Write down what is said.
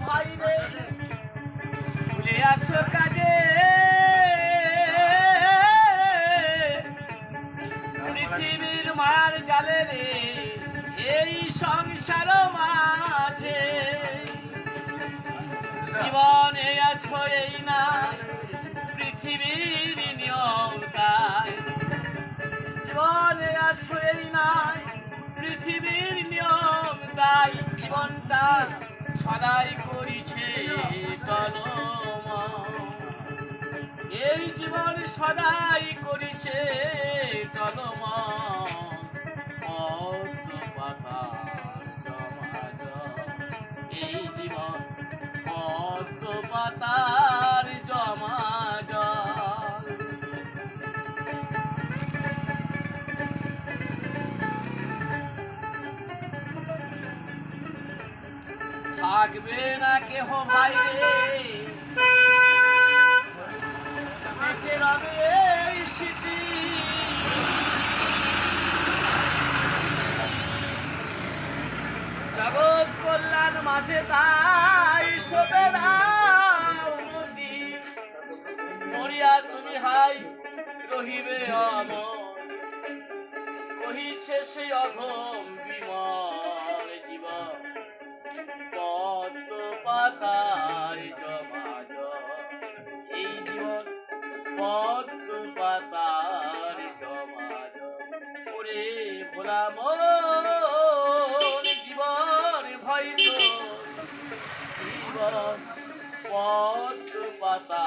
ভাই রে ভুলে আছো কাজে পৃথিবীর মার জালে রে এই সংসার মাঝে জীবনে আছো এই না পৃথিবীর নিয়ম তাই জীবনে আছো এই নাই পৃথিবীর নিয়ম তাই জীবনটা সদাই করিছে টলম এই জীবন সদাই করিছে টলম পাতার জমাজ এই জীবন পাতার জমাজ থাকবে না কেহ ভাই রে বেঁচে রবে এই স্মৃতি জগৎ কল্যাণ মাঝে তাই শোবে না উন্নতি মরিয়া তুমি হাই রহিবে অমর কহিছে সেই অধম বিমল জীবন পদ্ম পাতার জমাজ এই জীবন পদ্ম পাতার জমাজ ওরে ভোলা মোর জীবন ভয় জীবন পদ্ম পাতা